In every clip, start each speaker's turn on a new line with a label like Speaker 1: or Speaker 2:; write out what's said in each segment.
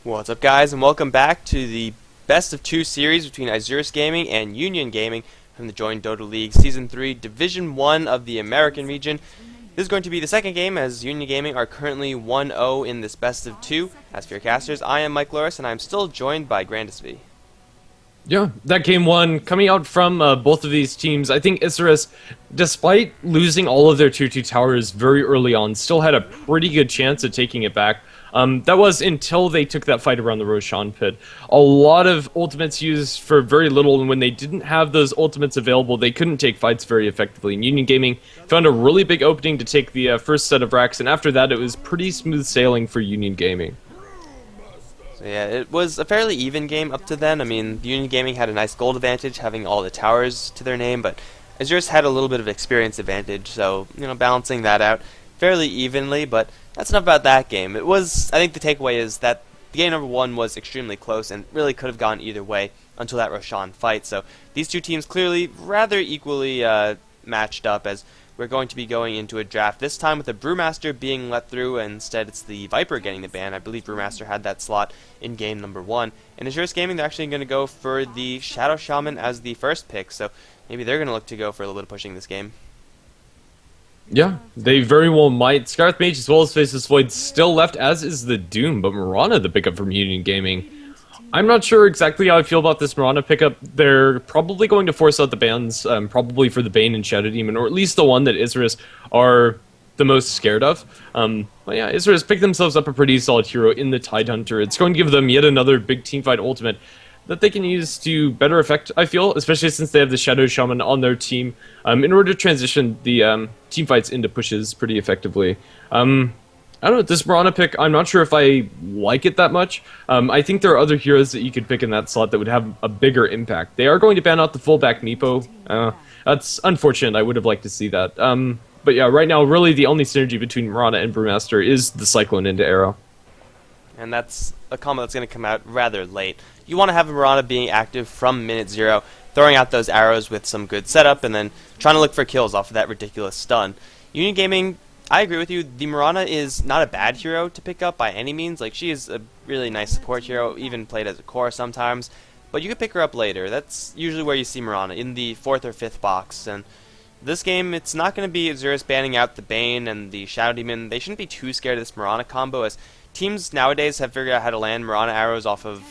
Speaker 1: What's up, guys, and welcome back to the best of two series between Isurus Gaming and Union Gaming from the Join Dota League Season 3 Division 1 of the American region. This is going to be the second game, as Union Gaming are currently 1-0 in this best of two. As for your casters, I am Mike Loris, and I'm still joined by Grandis V.
Speaker 2: Yeah, that game one, coming out from both of these teams, I think Isurus, despite losing all of their tier 2 towers very early on, still had a pretty good chance at taking it back. That was until they took that fight around the Roshan pit. A lot of ultimates used for very little, and when they didn't have those ultimates available, they couldn't take fights very effectively. And Union Gaming found a really big opening to take the first set of racks, and after that it was pretty smooth sailing for Union Gaming.
Speaker 1: So yeah, it was a fairly even game up to then. I mean, Union Gaming had a nice gold advantage, having all the towers to their name, but Isurus had a little bit of experience advantage, so, balancing that out fairly evenly, but that's enough about that game. It was, I think the takeaway is that the game number one was extremely close and really could have gone either way until that Roshan fight. So these two teams clearly rather equally matched up, as we're going to be going into a draft, this time with the Brewmaster being let through, and instead it's the Viper getting the ban. I believe Brewmaster had that slot in game number one. And Isurus Gaming, they're actually going to go for the Shadow Shaman as the first pick, so maybe they're going to look to go for a little bit of pushing this game.
Speaker 2: Yeah, they very well might. Scarlet Mage as well as Faceless Void still left, as is the Doom, but Mirana the pickup from Union Gaming. I'm not sure exactly how I feel about this Mirana pickup. They're probably going to force out the bans, probably for the Bane and Shadow Demon, or at least the one that Isurus are the most scared of. But yeah, Isurus picked themselves up a pretty solid hero in the Tidehunter. It's going to give them yet another big teamfight ultimate that they can use to better effect, I feel, especially since they have the Shadow Shaman on their team, in order to transition the team fights into pushes pretty effectively. I don't know, this Mirana pick, I'm not sure if I like it that much. I think there are other heroes that you could pick in that slot that would have a bigger impact. They are going to ban out the fullback Meepo. That's unfortunate, I would have liked to see that. But yeah, right now, really the only synergy between Mirana and Brewmaster is the Cyclone into Arrow.
Speaker 1: And that's a combo that's going to come out rather late. You want to have Mirana being active from minute 0, throwing out those arrows with some good setup, and then trying to look for kills off of that ridiculous stun. Union Gaming, I agree with you. The Mirana is not a bad hero to pick up by any means. Like, she is a really nice support hero, even played as a core sometimes. But you can pick her up later. That's usually where you see Mirana, in the 4th or 5th box. And this game, it's not going to be Isurus banning out the Bane and the Shadow Demon. They shouldn't be too scared of this Mirana combo, as teams nowadays have figured out how to land Mirana arrows off of,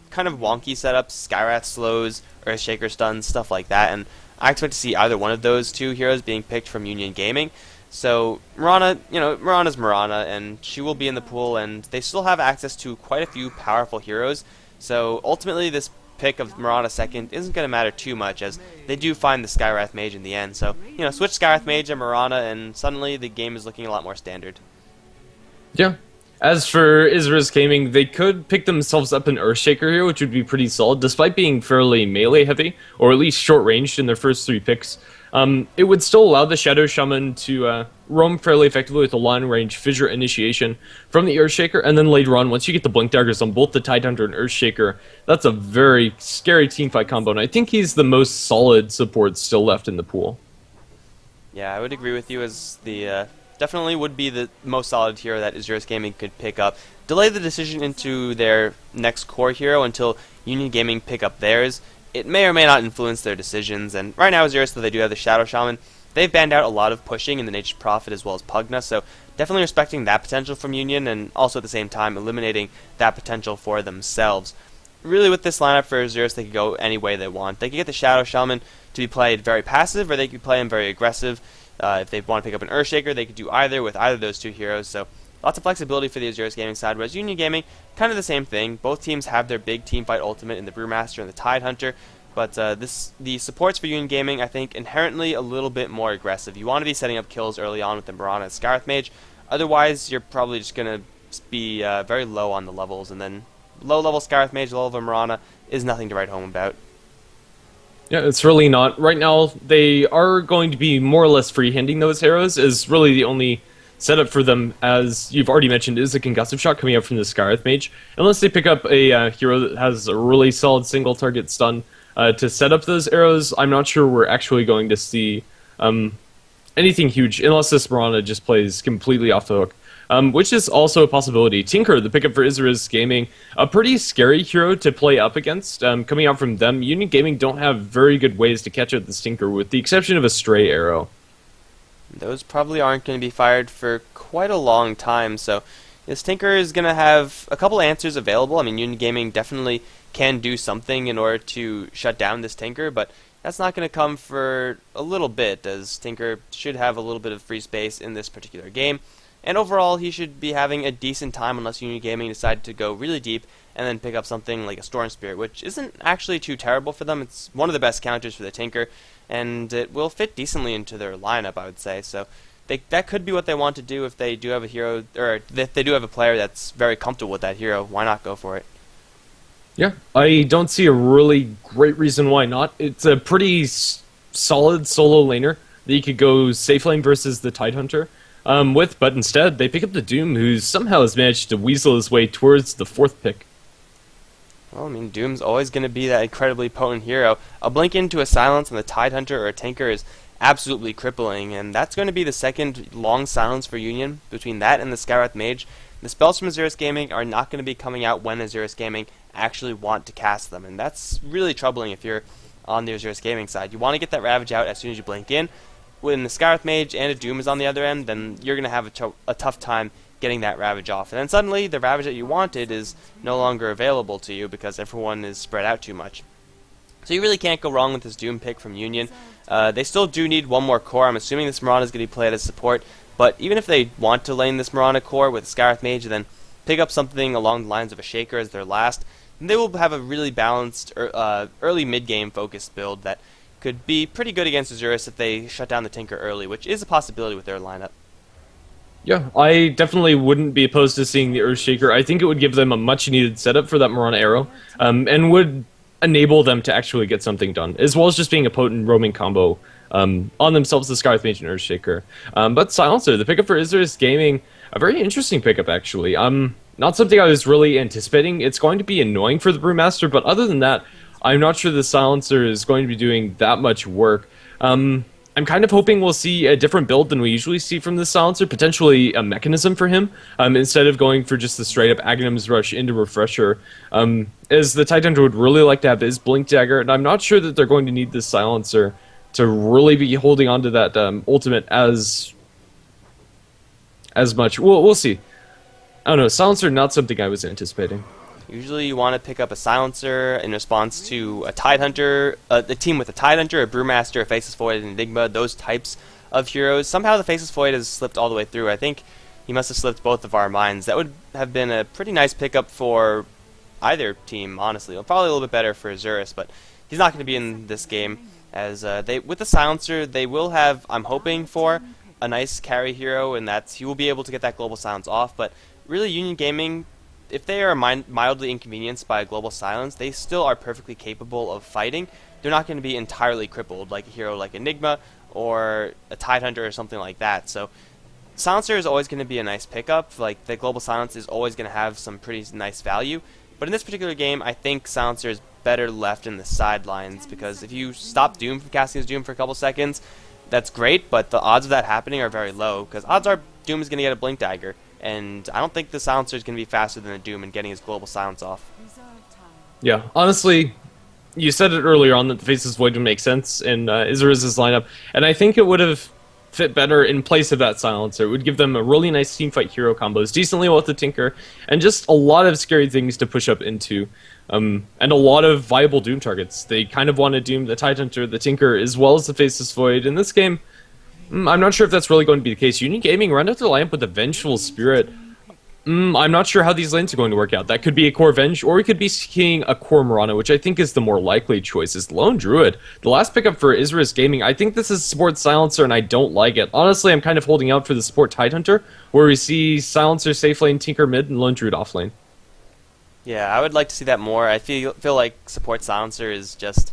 Speaker 1: kind of wonky setups, Skywrath slows, Earthshaker stuns, stuff like that. And I expect to see either one of those two heroes being picked from Union Gaming. So Mirana, Mirana's Mirana, and she will be in the pool, and they still have access to quite a few powerful heroes. So ultimately, this pick of Mirana second isn't going to matter too much, as they do find the Skywrath Mage in the end. So, switch Skywrath Mage and Mirana, and suddenly the game is looking a lot more standard.
Speaker 2: Yeah. As for Isurus Gaming, they could pick themselves up an Earthshaker here, which would be pretty solid, despite being fairly melee heavy, or at least short ranged in their first 3 picks. It would still allow the Shadow Shaman to roam fairly effectively with a long range Fissure initiation from the Earthshaker, and then later on, once you get the Blink Daggers on both the Tidehunter and Earthshaker, that's a very scary teamfight combo, and I think he's the most solid support still left in the pool.
Speaker 1: Yeah, I would agree with you, as the definitely would be the most solid hero that Isurus Gaming could pick up. Delay the decision into their next core hero until Union Gaming pick up theirs. It may or may not influence their decisions, and right now Isurus, though they do have the Shadow Shaman, they've banned out a lot of pushing in the Nature's Prophet as well as Pugna, so definitely respecting that potential from Union, and also at the same time eliminating that potential for themselves. Really, with this lineup for Isurus, they could go any way they want. They could get the Shadow Shaman to be played very passive, or they could play him very aggressive. If they want to pick up an Earthshaker, they could do either with either of those two heroes, so lots of flexibility for the Isurus Gaming side, whereas Union Gaming, kind of the same thing. Both teams have their big teamfight ultimate in the Brewmaster and the Tidehunter, but the supports for Union Gaming, I think, inherently a little bit more aggressive. You want to be setting up kills early on with the Mirana and Skywrath Mage, otherwise you're probably just going to be very low on the levels, and then low-level Skywrath Mage, low-level Mirana is nothing to write home about.
Speaker 2: Yeah, it's really not. Right now, they are going to be more or less free-handing those heroes, is really the only setup for them, as you've already mentioned, is a concussive shot coming up from the Skywrath Mage. Unless they pick up a hero that has a really solid single-target stun to set up those arrows, I'm not sure we're actually going to see anything huge, unless this Mirana just plays completely off the hook. which is also a possibility. Tinker, the pickup for Isurus Gaming, a pretty scary hero to play up against. Coming out from them, Union Gaming don't have very good ways to catch out this Tinker, with the exception of a stray arrow.
Speaker 1: Those probably aren't going to be fired for quite a long time, so this Tinker is going to have a couple answers available. I mean, Union Gaming definitely can do something in order to shut down this Tinker, but that's not going to come for a little bit, as Tinker should have a little bit of free space in this particular game. And overall, he should be having a decent time unless Union Gaming decide to go really deep and then pick up something like a Storm Spirit, which isn't actually too terrible for them. It's one of the best counters for the Tinker, and it will fit decently into their lineup, I would say. So that could be what they want to do if they do have a hero, or if they do have a player that's very comfortable with that hero. Why not go for it?
Speaker 2: Yeah, I don't see a really great reason why not. It's a pretty solid solo laner that you could go safe lane versus the Tidehunter with, but instead they pick up the Doom, who somehow has managed to weasel his way towards the 4th pick.
Speaker 1: Well, I mean, Doom's always going to be that incredibly potent hero. A blink into a silence on the Tidehunter or a Tinker is absolutely crippling, and that's going to be the second long silence for Union. Between that and the Skywrath Mage, the spells from Isurus Gaming are not going to be coming out when Isurus Gaming actually want to cast them, and that's really troubling if you're on the Isurus Gaming side. You want to get that Ravage out as soon as you blink in. When the Skywrath Mage and a Doom is on the other end, then you're going to have a tough time getting that Ravage off. And then suddenly, the Ravage that you wanted is no longer available to you because everyone is spread out too much. So you really can't go wrong with this Doom pick from Union. They still do need one more core. I'm assuming this Mirana is going to be played as support, but even if they want to lane this Mirana core with Skywrath Mage and then pick up something along the lines of a Shaker as their last, then they will have a really balanced early mid-game focused build that could be pretty good against Isurus if they shut down the Tinker early, which is a possibility with their lineup.
Speaker 2: Yeah, I definitely wouldn't be opposed to seeing the Earthshaker. I think it would give them a much-needed setup for that Mirana arrow, and would enable them to actually get something done, as well as just being a potent roaming combo on themselves, the Skywrath Mage and Earthshaker. But Silencer, the pickup for Isurus Gaming, a very interesting pickup, actually. Not something I was really anticipating. It's going to be annoying for the Brewmaster, but other than that, I'm not sure the Silencer is going to be doing that much work. I'm kind of hoping we'll see a different build than we usually see from the Silencer, potentially a mechanism for him, instead of going for just the straight-up Aghanim's Rush into Refresher, as the Tidehunter would really like to have his Blink Dagger, and I'm not sure that they're going to need the Silencer to really be holding on to that ultimate as much. We'll see. I don't know, Silencer, not something I was anticipating.
Speaker 1: Usually you want to pick up a Silencer in response to a Tidehunter, the team with a Tidehunter, a Brewmaster, a Faceless Void, an Enigma, those types of heroes. Somehow the Faceless Void has slipped all the way through. I think he must have slipped both of our minds. That would have been a pretty nice pickup for either team, honestly. Well, probably a little bit better for Isurus, but he's not going to be in this game. As with the Silencer, they will have, I'm hoping for, a nice carry hero, and that's he will be able to get that Global Silence off. But really, Union Gaming, if they are mildly inconvenienced by a Global Silence, they still are perfectly capable of fighting. They're not going to be entirely crippled like a hero like Enigma or a Tidehunter or something like that. So Silencer is always going to be a nice pickup. Like, the Global Silence is always going to have some pretty nice value. But in this particular game, I think Silencer is better left in the sidelines, because if you stop Doom from casting his Doom for a couple seconds, that's great, but the odds of that happening are very low, because odds are Doom is going to get a Blink Dagger. And I don't think the Silencer is going to be faster than the Doom in getting his Global Silence off.
Speaker 2: Yeah, honestly, you said it earlier on that the Faceless Void would make sense in Isurus' lineup, and I think it would have fit better in place of that Silencer. It would give them a really nice teamfight hero combos, decently well with the Tinker, and just a lot of scary things to push up into. And a lot of viable Doom targets. They kind of want to Doom the Tidehunter, the Tinker, as well as the Faceless Void. In this game, I'm not sure if that's really going to be the case. Union Gaming run out their lineup with a Vengeful Spirit. I'm not sure how these lanes are going to work out. That could be a core Venge, or we could be seeing a core Mirana, which I think is the more likely choice, is Lone Druid. The last pickup for Isurus Gaming, I think this is support Silencer, and I don't like it. Honestly, I'm kind of holding out for the support Tidehunter, where we see Silencer safe lane, Tinker mid, and Lone Druid off lane.
Speaker 1: Yeah, I would like to see that more. I feel like support Silencer is just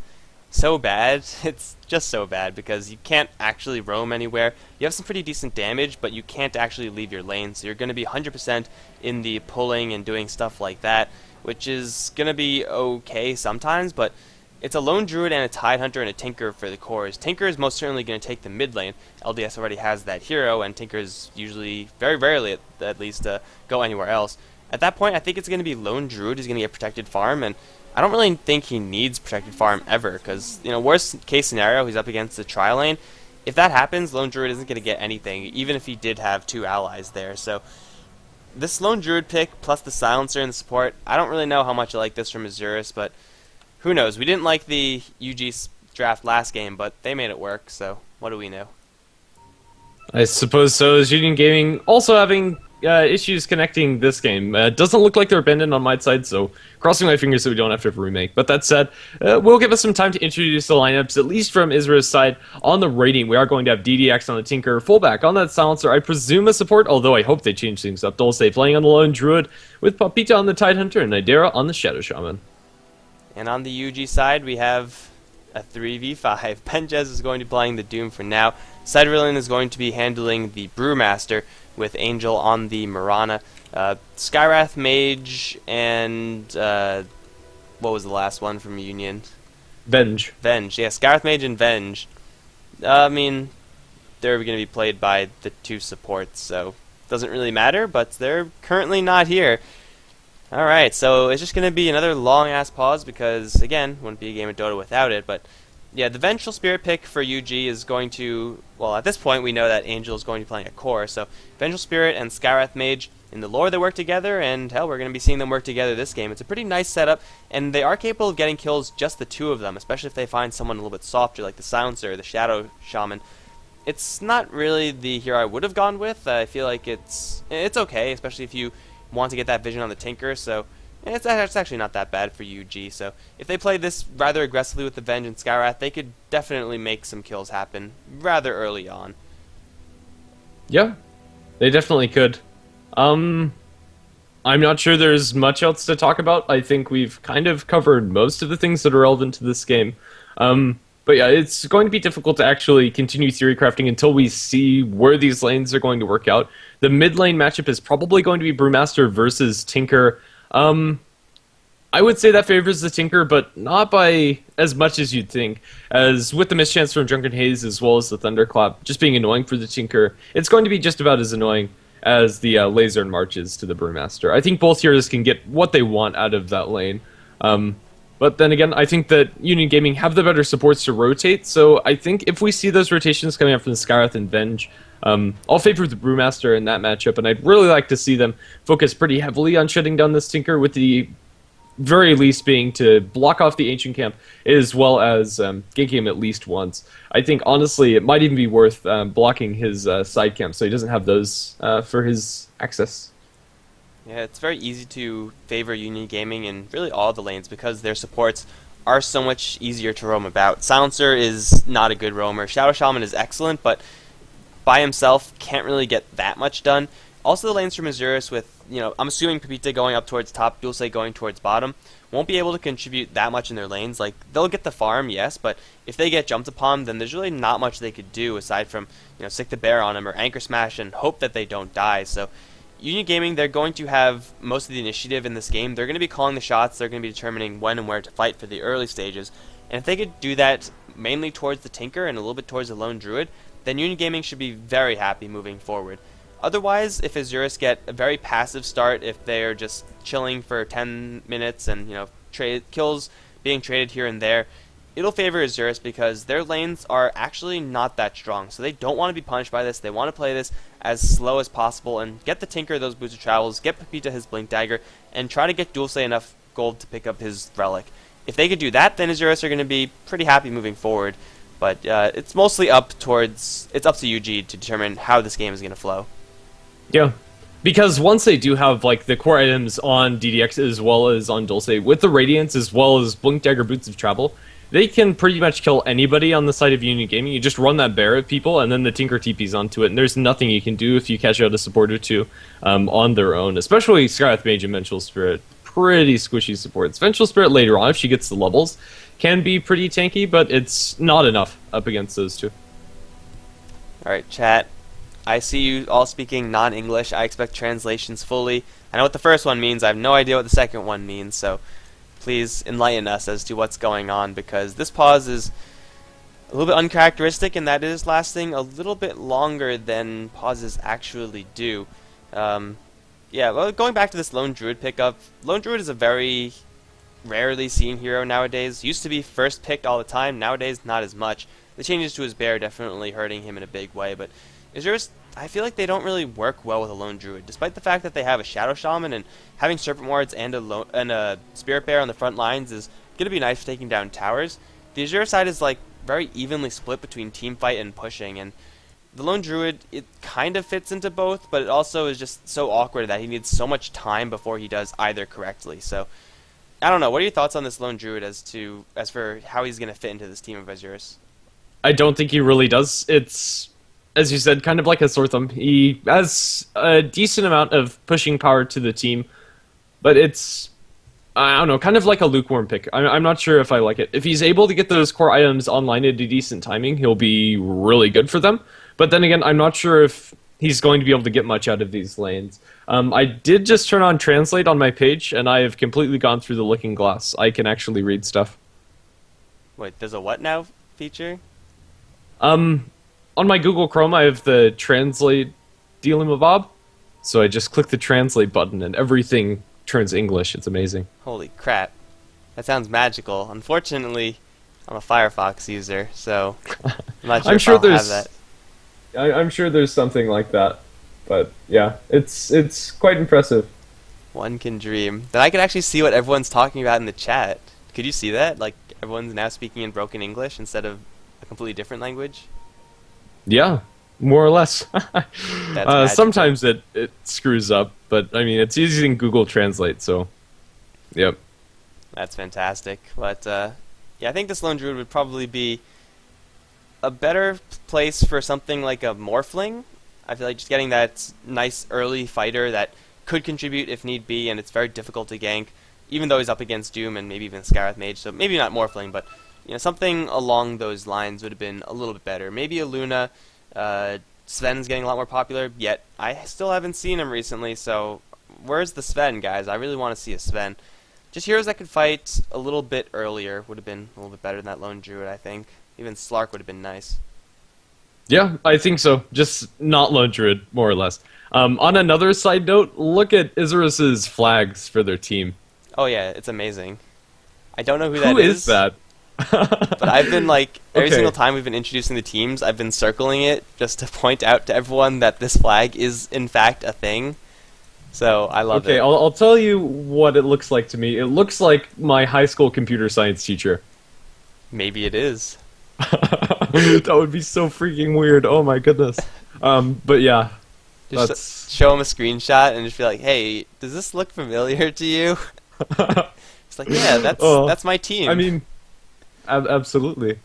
Speaker 1: so bad. It's just so bad because you can't actually roam anywhere. You have some pretty decent damage, but you can't actually leave your lane, so you're going to be 100% in the pulling and doing stuff like that, which is going to be okay sometimes, but it's a lone druid and a tide hunter and a tinker for the cores. Tinker is most certainly going to take the mid lane. LDS already has that hero, and Tinker's usually, very rarely at least, go anywhere else. At that point, I think it's going to be lone druid who's going to get protected farm, and I don't really think he needs protected farm ever, because, worst case scenario, he's up against the tri lane. If that happens, lone druid isn't going to get anything, even if he did have 2 allies there. So this lone druid pick plus the silencer and the support, I don't really know how much I like this from Isurus, but who knows? We didn't like the UG draft last game, but they made it work, so what do we know?
Speaker 2: I suppose so. Is Union Gaming also having issues connecting this game? Doesn't look like they're abandoned on my side, so crossing my fingers so we don't have to have a remake. But that said, we'll give us some time to introduce the lineups, at least from Israel's side. On the rating, we are going to have DDX on the Tinker, fullback on that Silencer, I presume a support, although I hope they change things up. Dulce playing on the Lone Druid, with Papita on the Tide Hunter, and Nidera on the Shadow Shaman. And
Speaker 1: on the UG side, we have a 3v5. Penjez is going to be playing the Doom for now. Siderlin is going to be handling the Brewmaster, with Angel on the Mirana. Skywrath Mage and what was the last one from Union?
Speaker 2: Venge.
Speaker 1: Yeah, Skywrath Mage and Venge. I mean, they're going to be played by the 2 supports, so doesn't really matter, but they're currently not here. Alright, so it's just going to be another long-ass pause because, again, wouldn't be a game of Dota without it, but yeah, the Vengeful Spirit pick for UG is going to, well, at this point we know that Angel is going to be playing a core, so Vengeful Spirit and Skywrath Mage, in the lore they work together, and hell, we're going to be seeing them work together this game. It's a pretty nice setup, and they are capable of getting kills, just the 2 of them, especially if they find someone a little bit softer, like the Silencer or the Shadow Shaman. It's not really the hero I would have gone with. I feel like it's okay, especially if you want to get that vision on the Tinker, so it's actually not that bad for UG. So if they play this rather aggressively with the Venge and Skywrath, they could definitely make some kills happen rather early on.
Speaker 2: Yeah, they definitely could. I'm not sure there's much else to talk about. I think we've kind of covered most of the things that are relevant to this game. But yeah, it's going to be difficult to actually continue theory crafting until we see where these lanes are going to work out. The mid lane matchup is probably going to be Brewmaster versus Tinker. I would say that favors the Tinker, but not by as much as you'd think. As with the mischance from Drunken Haze as well as the Thunderclap just being annoying for the Tinker, it's going to be just about as annoying as the Laser and Marches to the Brewmaster. I think both heroes can get what they want out of that lane. But then again, I think that Union Gaming have the better supports to rotate, so I think if we see those rotations coming up from the Skywrath and Venge, I'll favor the Brewmaster in that matchup, and I'd really like to see them focus pretty heavily on shutting down this Tinker, with the very least being to block off the Ancient Camp, as well as ganking him at least once. I think, honestly, it might even be worth blocking his side camp, so he doesn't have those for his access.
Speaker 1: Yeah, it's very easy to favor Union Gaming in really all the lanes because their supports are so much easier to roam about. Silencer is not a good roamer. Shadow Shaman is excellent, but by himself can't really get that much done. Also, the lanes from Isurus with, I'm assuming Pepita going up towards top, Dulce going towards bottom, won't be able to contribute that much in their lanes. Like, they'll get the farm, yes, but if they get jumped upon, then there's really not much they could do aside from, stick the bear on them or anchor smash and hope that they don't die. So Union Gaming, they're going to have most of the initiative in this game. They're going to be calling the shots. They're going to be determining when and where to fight for the early stages. And if they could do that mainly towards the Tinker and a little bit towards the Lone Druid, then Union Gaming should be very happy moving forward. Otherwise, if Isurus get a very passive start, if they're just chilling for 10 minutes and, kills being traded here and there, it'll favor Isurus because their lanes are actually not that strong. So they don't want to be punished by this. They want to play this as slow as possible and get the Tinker those boots of travels, get Pepita his Blink Dagger, and try to get Dulce enough gold to pick up his Relic. If they could do that, then Isurus are going to be pretty happy moving forward. But it's mostly up to UG to determine how this game is going to flow.
Speaker 2: Yeah, because once they do have the core items on DDX as well as on Dulce, with the Radiance as well as Blink Dagger Boots of Travel, they can pretty much kill anybody on the side of Union Gaming. You just run that bear at people, and then the Tinker TPs onto it, and there's nothing you can do if you catch out a support or two on their own. Especially Skywrath Mage and Vengeful Spirit, pretty squishy supports. Vengeful Spirit later on, if she gets the levels, can be pretty tanky, but it's not enough up against those two.
Speaker 1: Alright, chat. I see you all speaking non-English. I expect translations fully. I know what the first one means. I have no idea what the second one means, so please enlighten us as to what's going on, because this pause is a little bit uncharacteristic, and that is lasting a little bit longer than pauses actually do. Yeah, well, going back to this Lone Druid pickup, Lone Druid is a very rarely seen hero nowadays. Used to be first picked all the time, nowadays not as much. The changes to his bear are definitely hurting him in a big way, but Isurus, I feel like they don't really work well with a Lone Druid, despite the fact that they have a Shadow Shaman, and having Serpent Wards and a Spirit Bear on the front lines is going to be nice for taking down towers. The Isurus side is like very evenly split between teamfight and pushing, and the Lone Druid, it kind of fits into both, but it also is just so awkward that he needs so much time before he does either correctly. So, I don't know. What are your thoughts on this Lone Druid as for how he's going to fit into this team of Isurus?
Speaker 2: I don't think he really does. It's, as you said, kind of like a sore thumb. He has a decent amount of pushing power to the team, but it's, I don't know, kind of like a lukewarm pick. I'm not sure if I like it. If he's able to get those core items online at a decent timing, he'll be really good for them. But then again, I'm not sure if he's going to be able to get much out of these lanes. I did just turn on Translate on my page, and I have completely gone through the looking glass. I can actually read stuff.
Speaker 1: Wait, there's a what now feature?
Speaker 2: On my Google Chrome, I have the Translate dealingmabob. So I just click the Translate button, and everything turns English. It's amazing.
Speaker 1: Holy crap. That sounds magical. Unfortunately, I'm a Firefox user, so I'm not sure if I'll have that.
Speaker 2: I'm sure there's something like that, but yeah, it's quite impressive.
Speaker 1: One can dream. Then I can actually see what everyone's talking about in the chat. Could you see that? Like, everyone's now speaking in broken English instead of a completely different language?
Speaker 2: Yeah, more or less.
Speaker 1: Sometimes
Speaker 2: it screws up, but I mean, it's using Google Translate, so yep.
Speaker 1: That's fantastic. But yeah, I think this Lone Druid would probably be a better place for something like a Morphling. I feel like just getting that nice early fighter that could contribute if need be, and it's very difficult to gank, even though he's up against Doom and maybe even Scarlet Mage, so maybe not Morphling, but something along those lines would have been a little bit better. Maybe a Luna. Sven's getting a lot more popular, yet I still haven't seen him recently, so where's the Sven, guys? I really want to see a Sven. Just heroes that could fight a little bit earlier would have been a little bit better than that Lone Druid, I think. Even Slark would have been nice.
Speaker 2: Yeah, I think so. Just not Lone Druid, more or less. On another side note, look at Isurus's flags for their team.
Speaker 1: Oh yeah, it's amazing. I don't know who that is.
Speaker 2: Who is that?
Speaker 1: But I've been like, every
Speaker 2: Okay.
Speaker 1: single time we've been introducing the teams, I've been circling it just to point out to everyone that this flag is in fact a thing. So I love it.
Speaker 2: Okay, I'll tell you what it looks like to me. It looks like my high school computer science teacher.
Speaker 1: Maybe it is.
Speaker 2: That would be so freaking weird. Oh my goodness. But yeah,
Speaker 1: Just
Speaker 2: that's
Speaker 1: show him a screenshot and just be like, "Hey, does this look familiar to you?" It's like, yeah, that's my team.
Speaker 2: I mean, absolutely.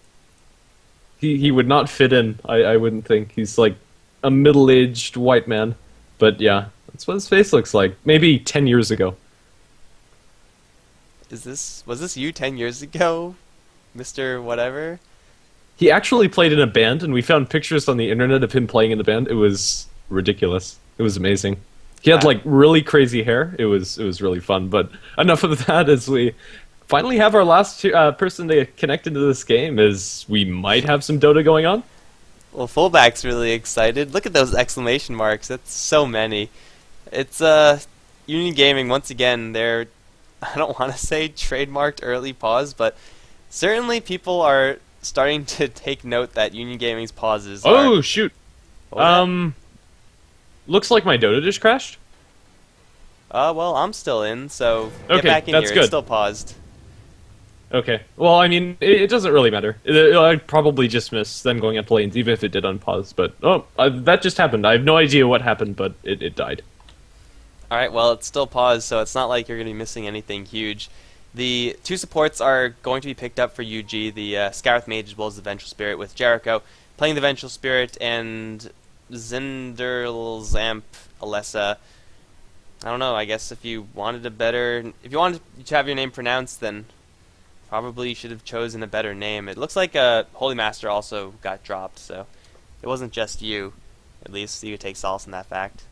Speaker 2: He would not fit in. I wouldn't think. He's like a middle-aged white man. But yeah, that's what his face looks like. Maybe 10 years ago.
Speaker 1: was this you 10 years ago, Mr. Whatever?
Speaker 2: He actually played in a band, and we found pictures on the internet of him playing in the band. It was ridiculous. It was amazing. He had like really crazy hair. It was really fun. But enough of that. As we finally have our last person to connect into this game, as we might have some Dota going on.
Speaker 1: Well, Fullback's really excited. Look at those exclamation marks. That's so many. It's Union Gaming once again. They're, I don't want to say trademarked early pause, but certainly people are starting to take note that Union Gaming's pauses are...
Speaker 2: Oh shoot! Looks like my Dota just crashed.
Speaker 1: Well, I'm still in, so get
Speaker 2: Okay,
Speaker 1: back in
Speaker 2: that's
Speaker 1: here.
Speaker 2: good.
Speaker 1: It's still paused.
Speaker 2: Okay. Well, I mean, it doesn't really matter. I'd probably just miss then going up lanes, even if it did unpause. But that just happened. I have no idea what happened, but it died.
Speaker 1: Alright, well, it's still paused, so it's not like you're going to be missing anything huge. The two supports are going to be picked up for UG, the Scarith Mage as well as the Vengeful Spirit, with Jericho playing the Vengeful Spirit and Zinderlzamp Alessa. I don't know, I guess if you wanted to have your name pronounced, then probably you should have chosen a better name. It looks like Holy Master also got dropped, so it wasn't just you. At least you could take solace in that fact.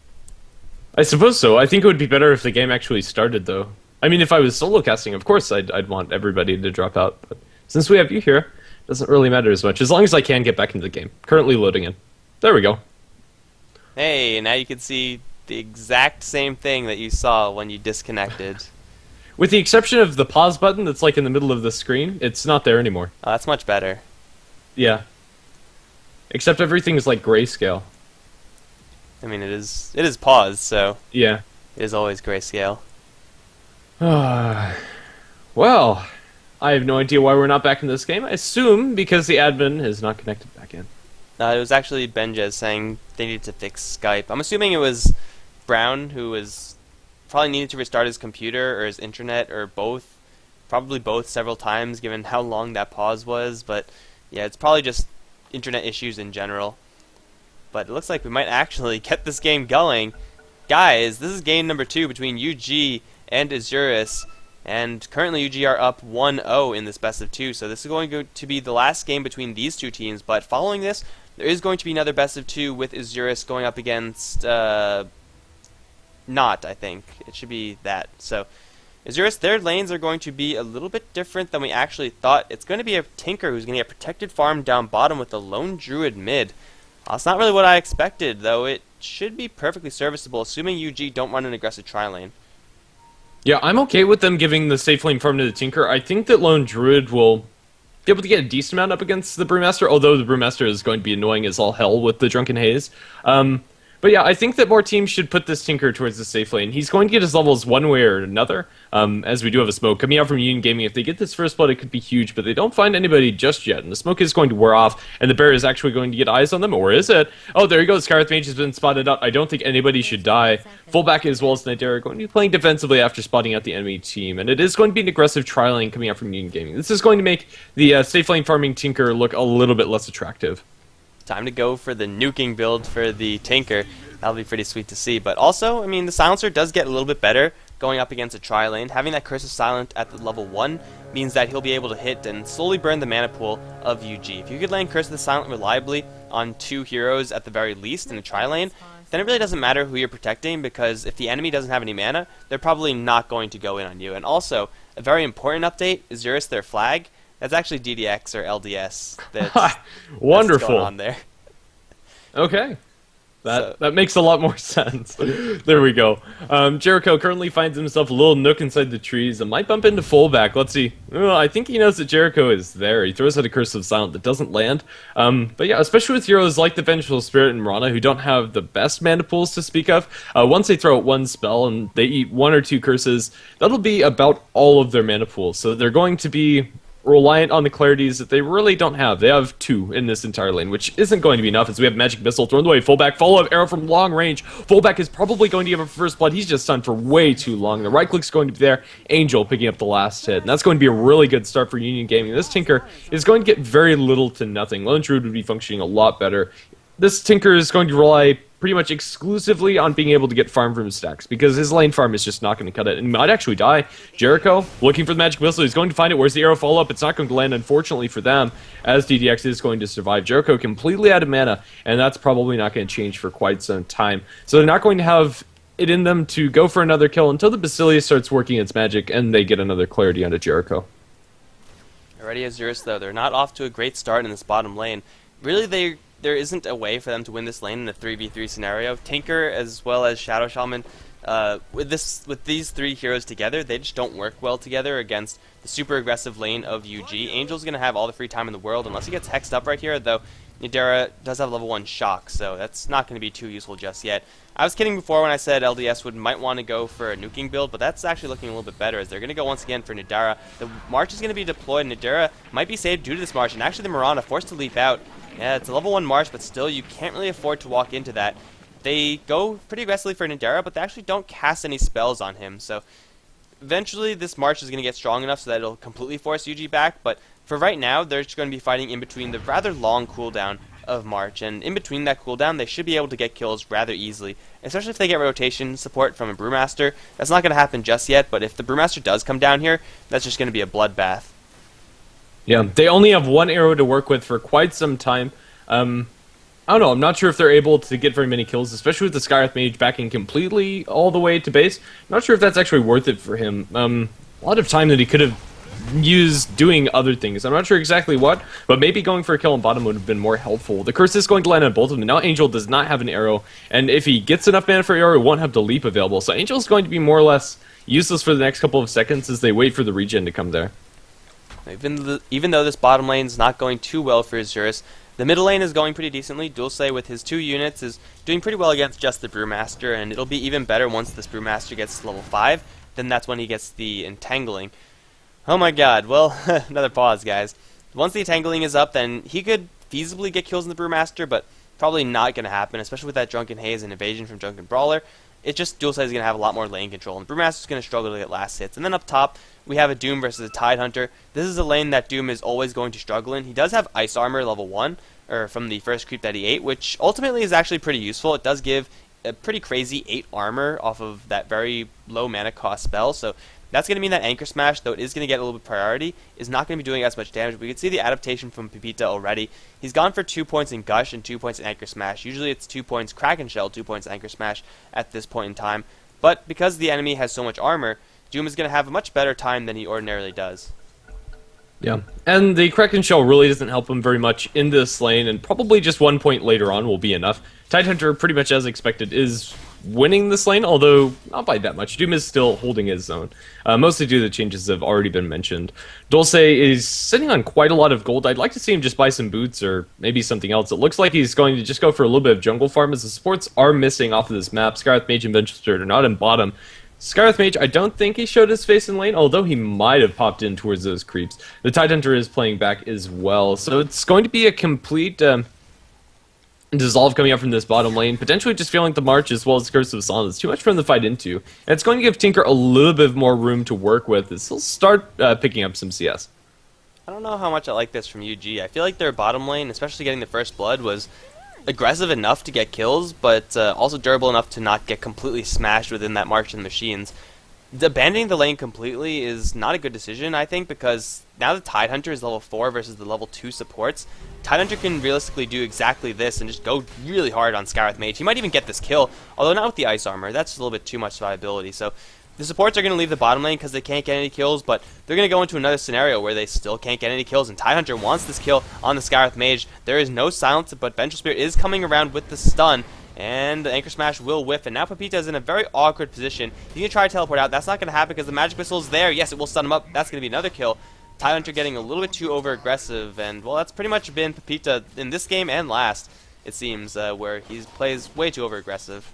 Speaker 2: I suppose so. I think it would be better if the game actually started, though. I mean, if I was solo casting, of course I'd want everybody to drop out. But since we have you here, it doesn't really matter as much. As long as I can get back into the game. Currently loading in. There we go.
Speaker 1: Hey, now you can see the exact same thing that you saw when you disconnected.
Speaker 2: With the exception of the pause button that's like in the middle of the screen, it's not there anymore.
Speaker 1: Oh, that's much better.
Speaker 2: Yeah. Except everything is like grayscale.
Speaker 1: I mean, it is paused, so
Speaker 2: Yeah.
Speaker 1: it is always grayscale.
Speaker 2: Well, I have no idea why we're not back in this game. I assume because the admin is not connected back in.
Speaker 1: It was actually Benjez saying they needed to fix Skype. I'm assuming it was Brown who was probably needed to restart his computer or his internet or both. Probably both several times given how long that pause was. But yeah, it's probably just internet issues in general. But it looks like we might actually get this game going. Guys, this is game number 2 between UG and Isurus. And currently UG are up 1-0 in this best of 2. So this is going to be the last game between these two teams. But following this, there is going to be another best of 2 with Isurus going up against Not, I think. It should be that. So Isurus, their lanes are going to be a little bit different than we actually thought. It's going to be a Tinker who's going to get protected farm down bottom with the Lone Druid mid. It's not really what I expected, though. It should be perfectly serviceable, assuming UG don't run an aggressive tri-lane.
Speaker 2: Yeah, I'm okay with them giving the safe lane farm to the Tinker. I think that Lone Druid will be able to get a decent amount up against the Brewmaster, although the Brewmaster is going to be annoying as all hell with the Drunken Haze. But yeah, I think that more teams should put this Tinker towards the safe lane. He's going to get his levels one way or another, as we do have a smoke. Coming out from Union Gaming, if they get this first blood, it could be huge, but they don't find anybody just yet, and the smoke is going to wear off, and the bear is actually going to get eyes on them, or is it? Oh, there you go, Scarlet Mage has been spotted out. I don't think anybody should die. Fullback as well as Nidera are going to be playing defensively after spotting out the enemy team, and it is going to be an aggressive tri-lane coming out from Union Gaming. This is going to make the safe lane farming Tinker look a little bit less attractive.
Speaker 1: Time to go for the nuking build for the Tinker. That'll be pretty sweet to see. But also, I mean, the Silencer does get a little bit better going up against a tri-lane. Having that Curse of Silent at the level 1 means that he'll be able to hit and slowly burn the mana pool of UG. If you could land Curse of the Silent reliably on 2 heroes at the very least in a tri-lane, then it really doesn't matter who you're protecting, because if the enemy doesn't have any mana, they're probably not going to go in on you. And also, a very important update, Isurus, their flag, that's actually DDX or LDS. That's
Speaker 2: Wonderful.
Speaker 1: going on there.
Speaker 2: Okay. That makes a lot more sense. There we go. Jericho currently finds himself a little nook inside the trees and might bump into fullback. Let's see. I think he knows that Jericho is there. He throws out a Curse of Silent that doesn't land. But yeah, especially with heroes like the Vengeful Spirit and Mirana, who don't have the best mana pools to speak of. Once they throw out one spell and they eat 1 or 2 curses, that'll be about all of their mana pools. So they're going to be reliant on the clarities that they really don't have. They have 2 in this entire lane, which isn't going to be enough, as we have Magic Missile thrown away. Fullback, follow-up arrow from long range. Fullback is probably going to give a first blood. He's just stunned for way too long. The right click's going to be there. Angel picking up the last hit, and that's going to be a really good start for Union Gaming. This Tinker is going to get very little to nothing. Lone Druid would be functioning a lot better. This Tinker is going to rely pretty much exclusively on being able to get farm from his stacks, because his lane farm is just not going to cut it, and he might actually die. Jericho, looking for the Magic Missile, he's going to find it. Where's the arrow follow-up? It's not going to land, unfortunately for them, as DDX is going to survive. Jericho completely out of mana, and that's probably not going to change for quite some time. So they're not going to have it in them to go for another kill until the Basilius starts working its magic, and they get another clarity onto Jericho.
Speaker 1: Already Isurus, though, they're not off to a great start in this bottom lane. Really, there isn't a way for them to win this lane in a 3v3 scenario. Tinker as well as Shadow Shaman, with these 3 heroes together, they just don't work well together against the super aggressive lane of UG. Angel's going to have all the free time in the world, unless he gets hexed up right here, though Nidera does have level 1 shock, so that's not going to be too useful just yet. I was kidding before when I said LDS might want to go for a nuking build, but that's actually looking a little bit better, as they're going to go once again for Nidara. The March is going to be deployed, and Nidara might be saved due to this March, and actually the Mirana forced to leap out. Yeah, it's a level 1 March, but still, you can't really afford to walk into that. They go pretty aggressively for Nidara, but they actually don't cast any spells on him, so eventually this March is going to get strong enough so that it'll completely force UG back, but for right now, they're just going to be fighting in between the rather long cooldown of March, and in between that cooldown, they should be able to get kills rather easily, especially if they get rotation support from a Brewmaster. That's not going to happen just yet, but if the Brewmaster does come down here, that's just going to be a bloodbath.
Speaker 2: Yeah, they only have 1 arrow to work with for quite some time. I don't know, I'm not sure if they're able to get very many kills, especially with the Skywrath Mage backing completely all the way to base. Not sure if that's actually worth it for him. A lot of time that he could have used doing other things. I'm not sure exactly what, but maybe going for a kill on bottom would have been more helpful. The curse is going to land on both of them. Now Angel does not have an arrow, and if he gets enough mana for arrow, he won't have the leap available. So Angel is going to be more or less useless for the next couple of seconds as they wait for the regen to come there.
Speaker 1: Even though this bottom lane is not going too well for Isurus, the middle lane is going pretty decently. Dulce with his 2 units is doing pretty well against just the Brewmaster, and it'll be even better once this Brewmaster gets to level 5. Then that's when he gets the Entangling. Oh my god, well, another pause, guys. Once the Entangling is up, then he could feasibly get kills in the Brewmaster, but probably not going to happen, especially with that Drunken Haze and Evasion from Drunken Brawler. It's just Dulce is going to have a lot more lane control, and Brewmaster's going to struggle to get last hits. And then up top, we have a Doom versus a Tidehunter. This is a lane that Doom is always going to struggle in. He does have Ice Armor level 1, or from the first creep that he ate, which ultimately is actually pretty useful. It does give a pretty crazy 8 armor off of that very low mana cost spell, so that's going to mean that Anchor Smash, though it is going to get a little bit priority, is not going to be doing as much damage. We can see the adaptation from Pepita already. He's gone for 2 points in Gush and 2 points in Anchor Smash. Usually it's 2 points Kraken Shell, 2 points Anchor Smash at this point in time. But because the enemy has so much armor, Doom is going to have a much better time than he ordinarily does.
Speaker 2: Yeah, and the Kraken Shell really doesn't help him very much in this lane, and probably just 1 point later on will be enough. Tidehunter, pretty much as expected, is winning this lane, although not by that much. Doom is still holding his own, mostly due to the changes that have already been mentioned. Dulce is sitting on quite a lot of gold. I'd like to see him just buy some boots or maybe something else. It looks like he's going to just go for a little bit of jungle farm, as the supports are missing off of this map. Skywrath Mage and Vengeful Spirit are not in bottom. Skywrath Mage, I don't think he showed his face in lane, although he might have popped in towards those creeps. The Tidehunter is playing back as well, so it's going to be a complete dissolve coming up from this bottom lane, potentially just feeling the March as well as Curse of Silence. Too much for him to fight into, and it's going to give Tinker a little bit more room to work with as he'll start picking up some CS.
Speaker 1: I don't know how much I like this from UG. I feel like their bottom lane, especially getting the first blood, was aggressive enough to get kills, but also durable enough to not get completely smashed within that March of the Machines. Abandoning the lane completely is not a good decision, I think, because now the Tidehunter is level 4 versus the level 2 supports. Tidehunter can realistically do exactly this and just go really hard on Skywrath Mage. He might even get this kill, although not with the Ice Armor. That's a little bit too much survivability. So the supports are going to leave the bottom lane because they can't get any kills, but they're going to go into another scenario where they still can't get any kills, and Tidehunter wants this kill on the Skywrath Mage. There is no silence, but Vengeful Spirit is coming around with the stun, and the Anchor Smash will whiff, and now Pepita is in a very awkward position. He's going to try to teleport out. That's not going to happen because the Magic Missile is there. Yes, it will stun him up. That's going to be another kill. Tidehunter getting a little bit too over-aggressive, and, well, that's pretty much been Pepita in this game and last, it seems, where he plays way too over-aggressive.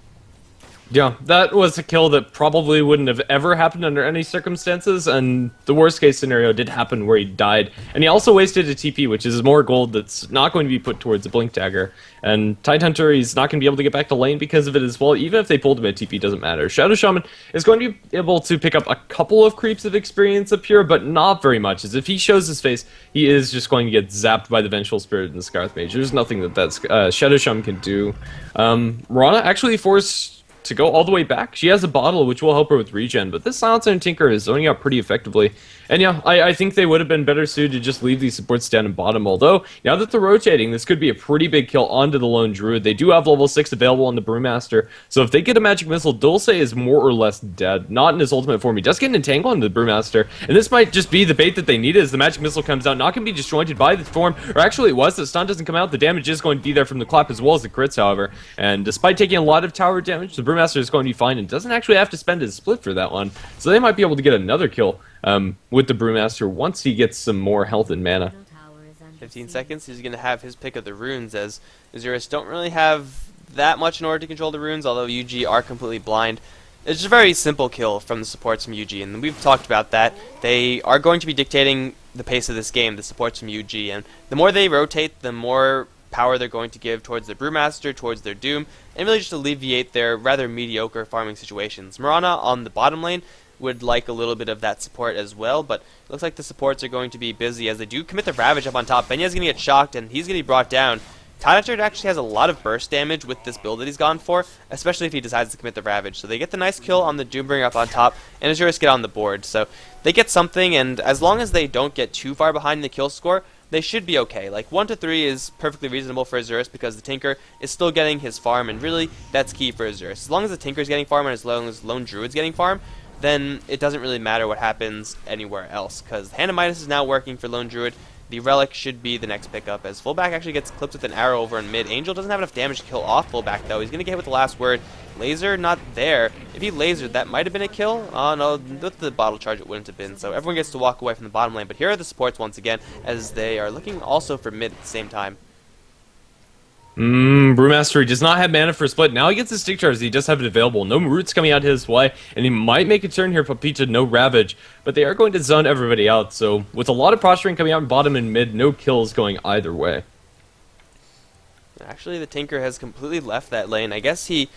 Speaker 2: Yeah, that was a kill that probably wouldn't have ever happened under any circumstances, and the worst case scenario did happen where he died. And he also wasted a TP, which is more gold that's not going to be put towards a Blink Dagger. And Tidehunter, he's not going to be able to get back to lane because of it as well. Even if they pulled him at TP, doesn't matter. Shadow Shaman is going to be able to pick up a couple of creeps of experience up here, but not very much, as if he shows his face, he is just going to get zapped by the Vengeful Spirit and the Skywrath Mage. There's nothing that Shadow Shaman can do. Mirana actually forced to go all the way back. She has a bottle which will help her with regen, but this Silencer and Tinker is zoning out pretty effectively. And yeah, I think they would have been better suited to just leave these supports down in bottom, although now that they're rotating, this could be a pretty big kill onto the lone Druid. They do have level 6 available on the Brewmaster, so if they get a Magic Missile, Dulce is more or less dead. Not in his ultimate form. He does get an Entangle on the Brewmaster, and this might just be the bait that they needed as the Magic Missile comes out. Not going to be disjointed by the form, or actually it was. The stun doesn't come out. The damage is going to be there from the clap as well as the crits, however. And despite taking a lot of tower damage, the Brewmaster is going to be fine and doesn't actually have to spend his split for that one. So they might be able to get another kill with the Brewmaster once he gets some more health and mana.
Speaker 1: 15 seconds, he's going to have his pick of the runes, as Isurus don't really have that much in order to control the runes, although UG are completely blind. It's just a very simple kill from the supports from UG, and we've talked about that. They are going to be dictating the pace of this game, the supports from UG, and the more they rotate, the more power they're going to give towards their Brewmaster, towards their Doom, and really just alleviate their rather mediocre farming situations. Mirana on the bottom lane would like a little bit of that support as well, but it looks like the supports are going to be busy as they do commit the Ravage up on top. Benya's going to get shocked, and he's going to be brought down. Tidehunter actually has a lot of burst damage with this build that he's gone for, especially if he decides to commit the Ravage. So they get the nice kill on the Doombringer up on top, and Isurus get on the board. So they get something, and as long as they don't get too far behind in the kill score, they should be okay. Like 1 to 3 is perfectly reasonable for Isurus because the Tinker is still getting his farm, and really that's key for Isurus. As long as the Tinker's getting farm and as long as Lone Druid's getting farm, then it doesn't really matter what happens anywhere else, because Hand of Midas is now working for Lone Druid. The Relic should be the next pickup, as Fullback actually gets clipped with an arrow over in mid. Angel doesn't have enough damage to kill off Fullback, though. He's going to get hit with the last word. Laser, not there. If he lasered, that might have been a kill. Oh, no, with the bottle charge, it wouldn't have been. So everyone gets to walk away from the bottom lane. But here are the supports once again, as they are looking also for mid at the same time.
Speaker 2: Brewmaster, he does not have mana for split. Now he gets his stick charge. He does have it available. No roots coming out his way, and he might make a turn here. Papita, no Ravage, but they are going to zone everybody out. So with a lot of posturing coming out in bottom and mid, no kills going either way.
Speaker 1: Actually, the Tinker has completely left that lane. I guess he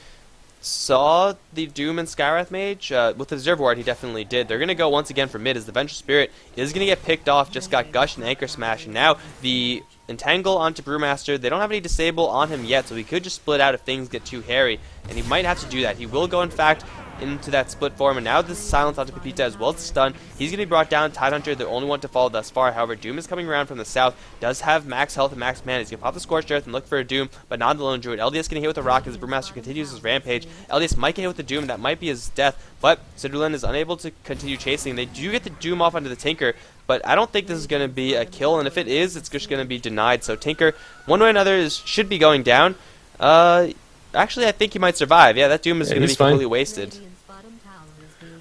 Speaker 1: saw the Doom and Skywrath Mage. With the Observer Ward, he definitely did. They're going to go once again for mid, as the Vengeful Spirit is going to get picked off. Just got Gush and Anchor Smash, and now the Entangle onto Brewmaster. They don't have any Disable on him yet, so he could just split out if things get too hairy, and he might have to do that. He will go, in fact, into that split form, and now this silence onto Pepita as well as the stun. He's going to be brought down. Tidehunter, the only one to fall thus far. However, Doom is coming around from the south, does have max health and max mana. He's going to pop the Scorched Earth and look for a Doom, but not the Lone Druid. LDS going to hit with a rock as Brewmaster continues his rampage. LDS might get hit with the Doom. That might be his death, but Sidrulin is unable to continue chasing. They do get the Doom off onto the Tinker, but I don't think this is going to be a kill, and if it is, it's just going to be denied. So Tinker, one way or another, should be going down. Actually, I think he might survive. Yeah, that Doom is going to be completely wasted.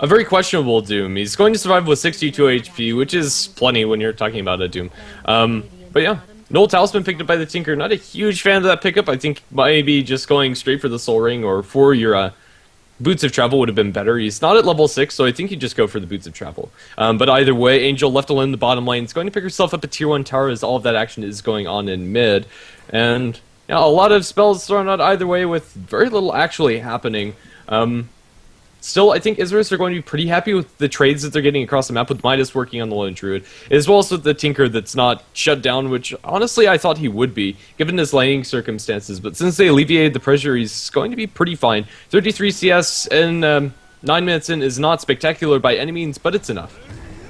Speaker 2: A very questionable Doom. He's going to survive with 62 HP, which is plenty when you're talking about a Doom. But yeah, Null Talisman picked up by the Tinker. Not a huge fan of that pickup. I think maybe just going straight for the Soul Ring or for your Boots of Travel would have been better. He's not at level 6, so I think you just go for the Boots of Travel. But either way, Angel left alone in the bottom lane. He's going to pick herself up a tier 1 tower as all of that action is going on in mid. And yeah, a lot of spells thrown out either way with very little actually happening. Still, I think Isurus are going to be pretty happy with the trades that they're getting across the map, with Midas working on the Lone Druid, as well as with the Tinker that's not shut down, which honestly I thought he would be, given his laning circumstances. But since they alleviated the pressure, he's going to be pretty fine. 33 CS and 9 minutes in is not spectacular by any means, but it's enough.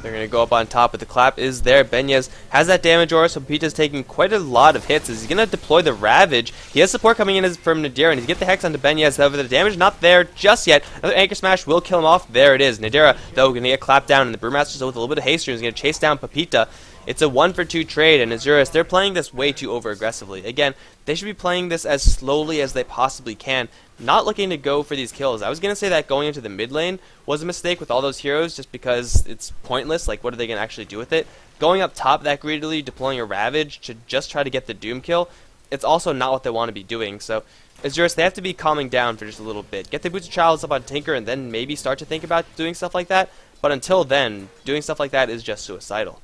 Speaker 1: They're going to go up on top, but the clap is there. Benyes has that damage aura, so Pepita's taking quite a lot of hits as he's going to deploy the Ravage. He has support coming in from Nadira, and he's get the Hex onto Benyes. However, the damage not there just yet. Another Anchor Smash will kill him off. There it is. Nadira, though, going to get clapped down, and the Brewmaster, with a little bit of haste, is going to chase down Pepita. It's a 1-for-2 trade, and Isurus, they're playing this way too over-aggressively. Again, they should be playing this as slowly as they possibly can, not looking to go for these kills. I was going to say that going into the mid lane was a mistake with all those heroes, just because it's pointless. Like, what are they going to actually do with it? Going up top that greedily, deploying a Ravage to just try to get the Doom kill, it's also not what they want to be doing. So, Isurus, they have to be calming down for just a little bit. Get the Boots of Chalice up on Tinker, and then maybe start to think about doing stuff like that. But until then, doing stuff like that is just suicidal.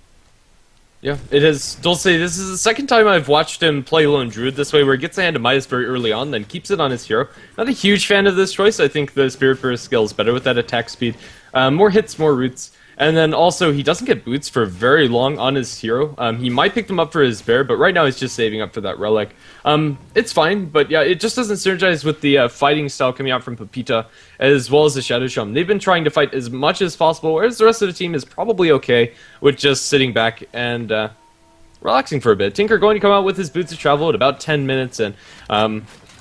Speaker 2: Yeah, it is. Dulce, this is the second time I've watched him play Lone Druid this way, where he gets a Hand of Midas very early on, then keeps it on his hero. Not a huge fan of this choice. I think the Spirit Burst skill is better with that attack speed. More hits, more roots. And then also, he doesn't get boots for very long on his hero. He might pick them up for his bear, but right now he's just saving up for that relic. It's fine, but yeah, it just doesn't synergize with the fighting style coming out from Pepita, as well as the Shadow Shaman. They've been trying to fight as much as possible, whereas the rest of the team is probably okay with just sitting back and relaxing for a bit. Tinker going to come out with his Boots of Travel at about 10 minutes, and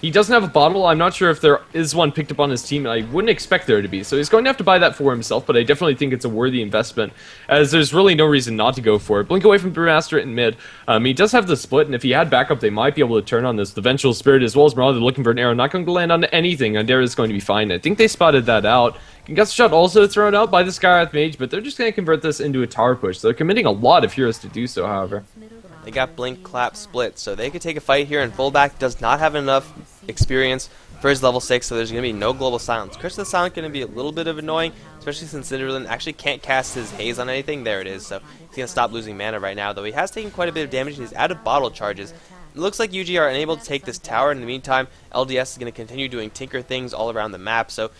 Speaker 2: he doesn't have a bottle. I'm not sure if there is one picked up on his team, and I wouldn't expect there to be. So he's going to have to buy that for himself, but I definitely think it's a worthy investment, as there's really no reason not to go for it. Blink away from Brewmaster in mid. He does have the split, and if he had backup, they might be able to turn on this. The Vengeful Spirit, as well as Marauder, looking for an arrow, not going to land on anything. Andera is going to be fine. I think they spotted that out. Gust Shot also thrown out by the Skywrath Mage, but they're just going to convert this into a tower push. They're committing a lot of heroes to do so, however.
Speaker 1: They got Blink, Clap, Split, so they could take a fight here, and Fullback does not have enough experience for his level 6, so there's going to be no Global Silence. Curse of the Silent going to be a little bit of annoying, especially since Cinderlin actually can't cast his Haze on anything. There it is, so he's going to stop losing mana right now, though he has taken quite a bit of damage, and he's out of bottle charges. It looks like UG are unable to take this tower. In the meantime, LDS is going to continue doing Tinker things all around the map, so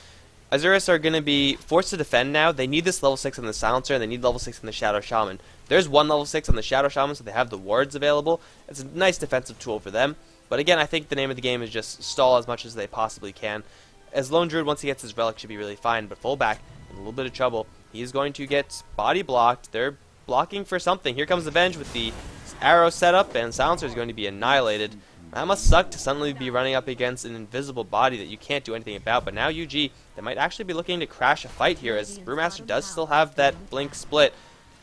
Speaker 1: Isurus are going to be forced to defend now. They need this level 6 on the Silencer, and they need level 6 on the Shadow Shaman. There's one level 6 on the Shadow Shaman, so they have the wards available. It's a nice defensive tool for them. But again, I think the name of the game is just stall as much as they possibly can. As Lone Druid, once he gets his relic, should be really fine, but Fullback in a little bit of trouble. He's going to get body blocked. They're blocking for something. Here comes the Venge with the arrow setup, and Silencer is going to be annihilated. That must suck to suddenly be running up against an invisible body that you can't do anything about, but now UG, they might actually be looking to crash a fight here, as Brewmaster does still have that blink split.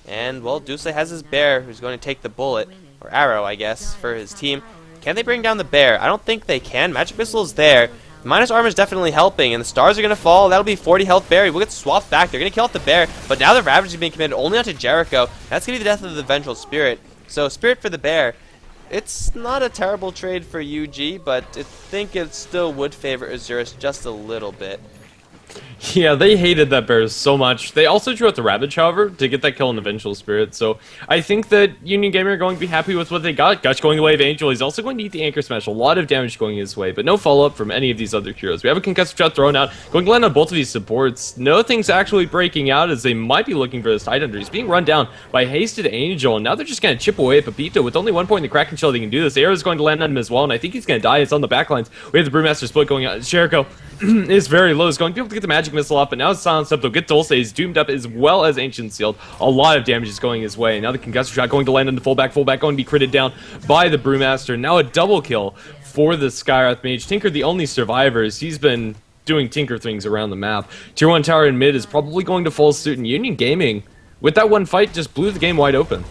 Speaker 1: And, well, Dulce has his bear, who's going to take the bullet, or arrow, I guess, for his team. Can they bring down the bear? I don't think they can. Magic Missile is there. Minus armor is definitely helping, and the stars are going to fall. That'll be 40 health berry. We'll get swapped back. They're going to kill off the bear, but now the Ravage is being committed only onto Jericho. That's going to be the death of the Vengeful Spirit. So, Spirit for the bear. It's not a terrible trade for UG, but I think it still would favor Isurus just a little bit.
Speaker 2: Yeah, they hated that bear so much. They also drew out the Ravage, however, to get that kill on the Vengeful Spirit. So I think that Union Gamer are going to be happy with what they got. Gush going the way of Angel. He's also going to eat the Anchor Smash. A lot of damage going his way, but no follow-up from any of these other heroes. We have a Concussive Shot thrown out. Going to land on both of these supports. Nothing's actually breaking out, as they might be looking for this Tidehunter. He's being run down by Hasted Angel, and now they're just going to chip away at Pepito. With only 1 point in the Kraken Shell, they can do this. The arrow is going to land on him as well, and I think he's going to die. It's on the backlines. We have the Brewmaster split going out. Jericho is very low. He's going to be able to get the Magic Missile off, but now it's silenced up. They'll get Dulce. He's doomed up as well as Ancient Sealed. A lot of damage is going his way. Now the Concussive Shot going to land on the fullback. Fullback going to be critted down by the Brewmaster. Now a double kill for the Skywrath Mage. Tinker, the only survivors. He's been doing Tinker things around the map. Tier 1 tower in mid is probably going to fall suit, and Union Gaming, with that one fight, just blew the game wide open.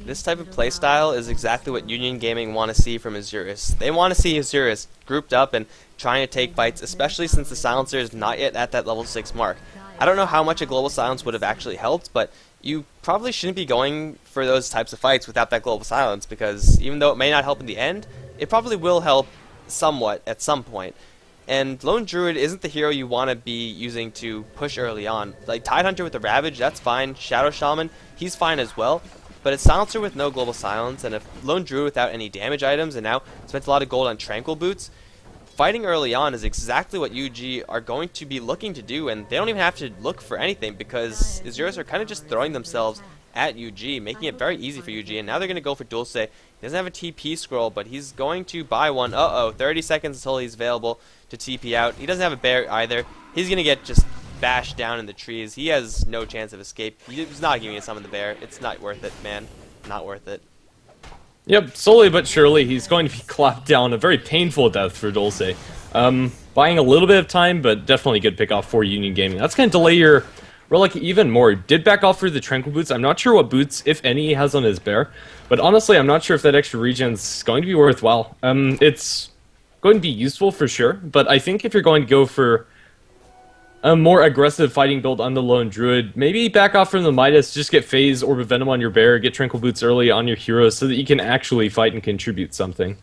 Speaker 1: This type of playstyle is exactly what Union Gaming want to see from Isurus. They want to see Isurus grouped up and trying to take fights, especially since the Silencer is not yet at that level 6 mark. I don't know how much a Global Silence would have actually helped, but you probably shouldn't be going for those types of fights without that Global Silence, because even though it may not help in the end, it probably will help somewhat at some point. And Lone Druid isn't the hero you want to be using to push early on. Like Tidehunter with the Ravage, that's fine. Shadow Shaman, he's fine as well. But it's Silencer with no Global Silence, and a Lone Druid without any damage items, and now spent a lot of gold on Tranquil Boots. Fighting early on is exactly what UG are going to be looking to do, and they don't even have to look for anything, because Isurus are kind of just throwing themselves at UG, making it very easy for UG, and now they're going to go for Dulce. He doesn't have a TP scroll, but he's going to buy one. 30 seconds until he's available to TP out. He doesn't have a bear either. He's going to get just bashed down in the trees. He has no chance of escape. He's not giving a summon the bear. It's not worth it, man. Not worth it.
Speaker 2: Yep, slowly but surely, he's going to be clapped down. A very painful death for Dulce. Buying a little bit of time, but definitely a good pick off for Union Gaming. That's going to delay your Relic even more. Did back off for the Tranquil Boots. I'm not sure what boots, if any, he has on his bear. But honestly, I'm not sure if that extra regen's going to be worthwhile. It's going to be useful for sure, but I think if you're going to go for a more aggressive fighting build on the Lone Druid, maybe back off from the Midas, just get Phase Orb of Venom on your bear, get Tranquil Boots early on your heroes so that you can actually fight and contribute something.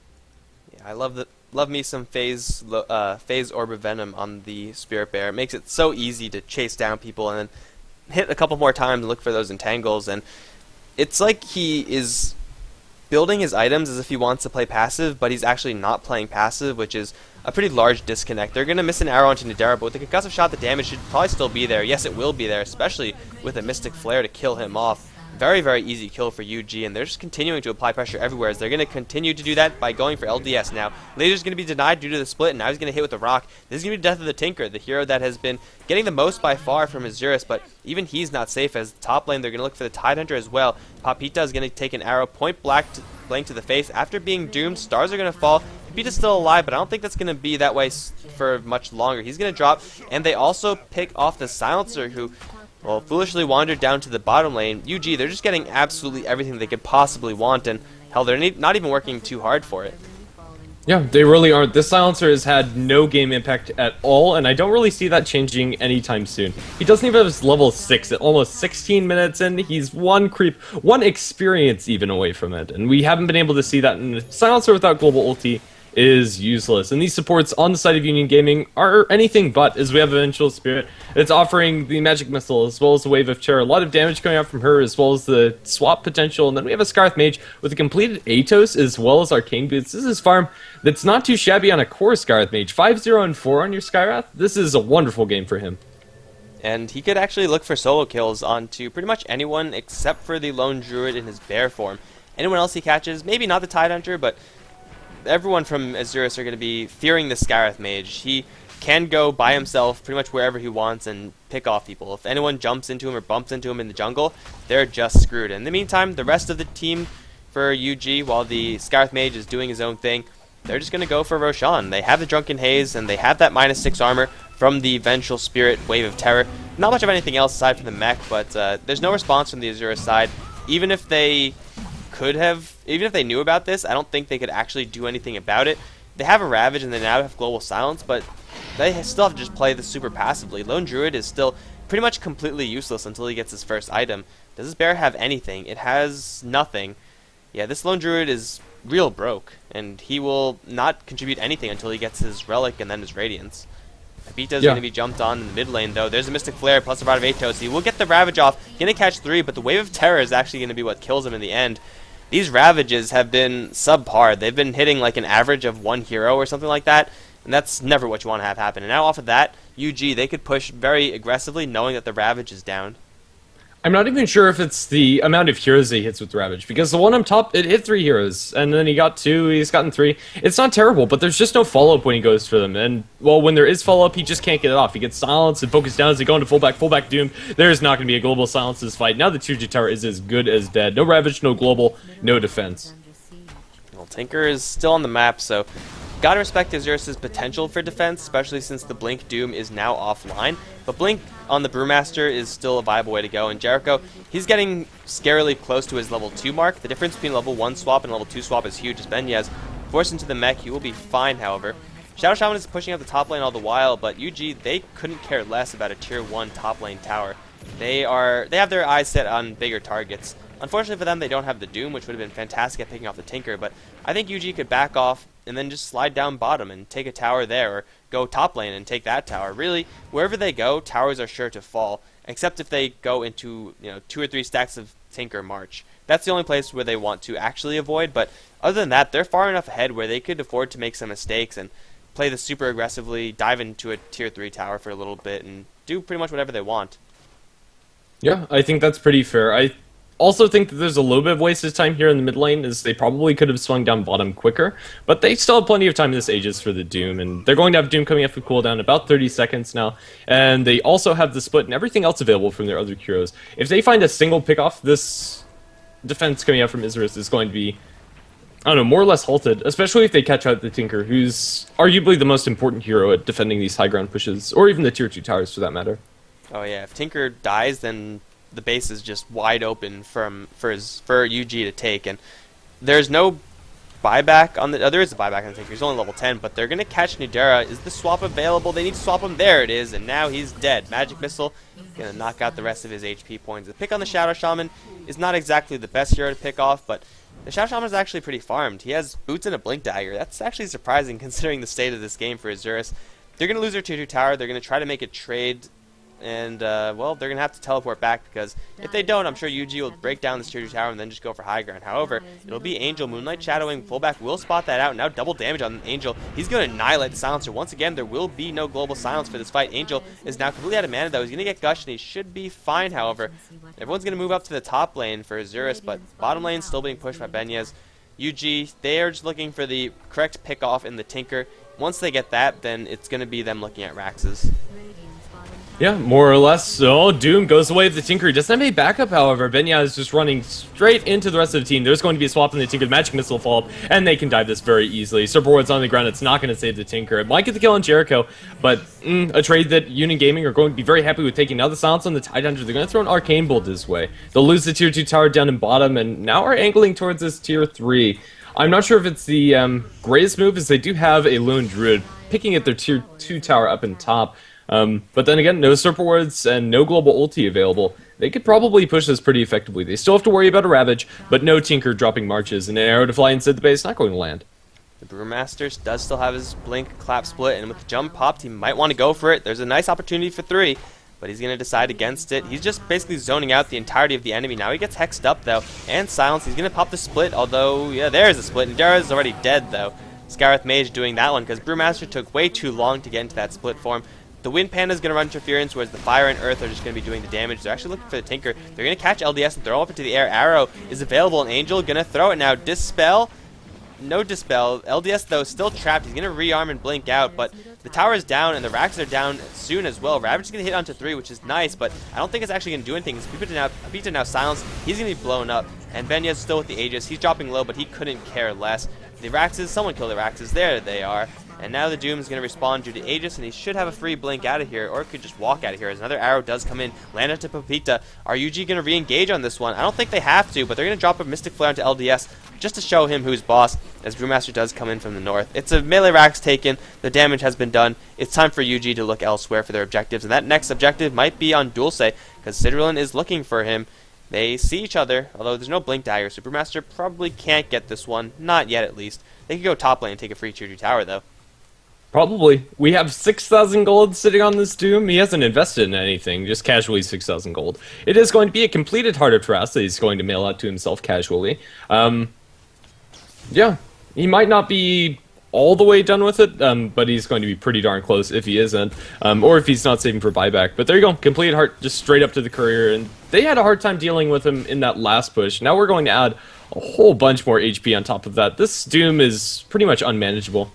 Speaker 1: Yeah, I love me some Phase Orb of Venom on the Spirit Bear. It makes it so easy to chase down people and then hit a couple more times and look for those entangles, and it's like he is building his items as if he wants to play passive, but he's actually not playing passive, which is a pretty large disconnect. They're going to miss an arrow onto Nadara, but with the Concussive Shot, the damage should probably still be there. Yes, it will be there, especially with a Mystic Flare to kill him off. Very, very easy kill for UG, and they're just continuing to apply pressure everywhere, as they're going to continue to do that by going for LDS now. Laser's going to be denied due to the split, and now he's going to hit with the rock. This is going to be the death of the Tinker, the hero that has been getting the most by far from Isurus, but even he's not safe, as the top lane, they're going to look for the Tidehunter as well. Papita is going to take an arrow point blank to the face. After being doomed, stars are going to fall. Papita's still alive, but I don't think that's going to be that way for much longer. He's going to drop, and they also pick off the Silencer, who, well, foolishly wandered down to the bottom lane. UG, they're just getting absolutely everything they could possibly want, and hell, they're not even working too hard for it.
Speaker 2: Yeah, they really aren't. This Silencer has had no game impact at all, and I don't really see that changing anytime soon. He doesn't even have his level 6 at almost 16 minutes in. He's one experience even away from it, and we haven't been able to see that. And the Silencer without global ulti is useless, and these supports on the side of Union Gaming are anything but, as we have Vengeful Spirit. It's offering the Magic Missile as well as the Wave of Terror. A lot of damage coming out from her, as well as the swap potential, and then we have a Skywrath Mage with a completed Atos as well as Arcane Boots. This is farm that's not too shabby on a core Skywrath Mage. 5-0 and 4 on your Skywrath. This is a wonderful game for him.
Speaker 1: And he could actually look for solo kills onto pretty much anyone except for the Lone Druid in his bear form. Anyone else he catches, maybe not the Tidehunter, but everyone from Isurus are going to be fearing the Skywrath Mage. He can go by himself pretty much wherever he wants and pick off people. If anyone jumps into him or bumps into him in the jungle, they're just screwed. In the meantime, the rest of the team for UG while the Scarth Mage is doing his own thing. They're just going to go for Roshan. They have the Drunken Haze, and they have that -6 armor from the Vengeful Spirit Wave of Terror. Not much of anything else aside from the mech, but there's no response from the Isurus side. Even if they knew about this, I don't think they could actually do anything about it. They have a Ravage, and they now have Global Silence, but they still have to just play this super passively. Lone Druid is still pretty much completely useless until he gets his first item. Does this bear have anything? It has nothing. Yeah, this Lone Druid is real broke, and he will not contribute anything until he gets his Relic and then his Radiance. Abita's going to be jumped on in the mid lane, though. There's a Mystic Flare plus a Rod of Atos. He will get the Ravage off. Going to catch 3, but the Wave of Terror is actually going to be what kills him in the end. These Ravages have been subpar. They've been hitting like an average of 1 hero or something like that, and that's never what you want to have happen. And now off of that, UG, they could push very aggressively knowing that the Ravage is down.
Speaker 2: I'm not even sure if it's the amount of heroes he hits with Ravage, because the one on top, it hit 3 heroes, and then he got 2, he's gotten 3. It's not terrible, but there's just no follow-up when he goes for them, and, well, when there is follow-up, he just can't get it off. He gets silenced and focused down as they go into fullback Doom. There's not going to be a global silence in this fight. Now the tier 2 tower is as good as dead. No Ravage, no global, no defense.
Speaker 1: Well, Tinker is still on the map, so gotta respect Isurus' potential for defense, especially since the Blink Doom is now offline. But Blink on the Brewmaster is still a viable way to go, and Jericho, he's getting scarily close to his level 2 mark. The difference between level 1 swap and level 2 swap is huge. As Benyaz forced into the mech, he will be fine, however. Shadow Shaman is pushing up the top lane all the while, but UG, they couldn't care less about a tier 1 top lane tower. They have their eyes set on bigger targets. Unfortunately for them, they don't have the Doom, which would have been fantastic at picking off the Tinker, but I think UG could back off and then just slide down bottom and take a tower there, or go top lane and take that tower. Really, wherever they go, towers are sure to fall, except if they go into 2 or 3 stacks of Tinker March. That's the only place where they want to actually avoid, but other than that, they're far enough ahead where they could afford to make some mistakes and play this super aggressively, dive into a tier 3 tower for a little bit, and do pretty much whatever they want.
Speaker 2: Yeah, I think that's pretty fair. I also think that there's a little bit of wasted time here in the mid lane, as they probably could have swung down bottom quicker, but they still have plenty of time in this Aegis for the Doom, and they're going to have Doom coming up with cooldown about 30 seconds now, and they also have the split and everything else available from their other heroes. If they find a single pick-off, this defense coming out from Isurus is going to be, I don't know, more or less halted, especially if they catch out the Tinker, who's arguably the most important hero at defending these high ground pushes, or even the tier 2 towers for that matter.
Speaker 1: Oh yeah, if Tinker dies, then the base is just wide open for UG to take, and there's no buyback on the. There is a buyback on the Tinker. He's only level 10, but they're gonna catch Nidera. Is the swap available? They need to swap him. There it is, and now he's dead. Magic Missile gonna knock out the rest of his HP points. The pick on the Shadow Shaman is not exactly the best hero to pick off, but the Shadow Shaman is actually pretty farmed. He has boots and a Blink Dagger. That's actually surprising considering the state of this game for Isurus. They're gonna lose their tier 2 tower. They're gonna try to make a trade. And, well, they're going to have to teleport back, because if they don't, I'm sure UG will break down this tier 2 tower and then just go for high ground. However, it'll be Angel. Moonlight Shadowing fullback will spot that out. Now double damage on Angel. He's going to annihilate the Silencer. Once again, there will be no global silence for this fight. Angel is now completely out of mana, though. He's going to get Gush, and he should be fine, however. Everyone's going to move up to the top lane for Isurus, but bottom lane still being pushed by Benyaz. UG, they are just looking for the correct pick-off in the Tinker. Once they get that, then it's going to be them looking at Raxes.
Speaker 2: Yeah, more or less. So Doom goes away with the Tinker. He doesn't have any backup, however. Benya is just running straight into the rest of the team. There's going to be a swap in the Tinker. The Magic Missile will fall up, and they can dive this very easily. Serpent's on the ground. It's not going to save the Tinker. It might get the kill on Jericho, but a trade that Union Gaming are going to be very happy with taking. Now the silence on the Tidehunter. They're going to throw an Arcane Bolt his way. They'll lose the tier 2 tower down in bottom, and now are angling towards this tier 3. I'm not sure if it's the greatest move, as they do have a Lone Druid picking at their tier 2 tower up in top. But then again, no Serpent Wards and no global ulti available. They could probably push this pretty effectively. They still have to worry about a Ravage, but no Tinker dropping marches, and an arrow to fly inside the base not going to land.
Speaker 1: The Brewmaster does still have his Blink Clap split, and with the jump popped, he might want to go for it. There's a nice opportunity for 3, but he's going to decide against it. He's just basically zoning out the entirety of the enemy. Now he gets hexed up, though, and silenced. He's going to pop the split, although, yeah, there's a split. Nidera is already dead, though. Scarith Mage doing that one, because Brewmaster took way too long to get into that split form. The Wind Panda is going to run interference, whereas the Fire and Earth are just going to be doing the damage. They're actually looking for the Tinker. They're going to catch LDS and throw up into the air. Arrow is available, and Angel going to throw it now. Dispel. no Dispel. LDS, though, still trapped. He's going to rearm and blink out, but the tower is down, and the racks are down soon as well. Ravage is going to hit onto 3, which is nice, but I don't think it's actually going to do anything. Pepita now silenced. He's going to be blown up, and Benyaz still with the Aegis. He's dropping low, but he couldn't care less. The Raxes, someone killed the Raxes. There they are. And now the Doom is going to respawn due to Aegis, and he should have a free blink out of here, or could just walk out of here as another arrow does come in, land onto Pepita. Are UG going to re-engage on this one? I don't think they have to, but they're going to drop a Mystic Flare onto LDS just to show him who's boss, as Brewmaster does come in from the north. It's a melee Rax taken, the damage has been done. It's time for UG to look elsewhere for their objectives, and that next objective might be on Dulce, because Citadrillin is looking for him. They see each other, although there's no blink dagger, so Brewmaster probably can't get this one, not yet at least. They could go top lane and take a free tier 2 tower, though.
Speaker 2: Probably. We have 6,000 gold sitting on this Doom. He hasn't invested in anything, just casually 6,000 gold. It is going to be a completed Heart of Trask that he's going to mail out to himself casually. Yeah, he might not be all the way done with it, but he's going to be pretty darn close if he isn't, or if he's not saving for buyback. But there you go, completed Heart just straight up to the courier, and they had a hard time dealing with him in that last push. Now we're going to add a whole bunch more HP on top of that. This Doom is pretty much unmanageable.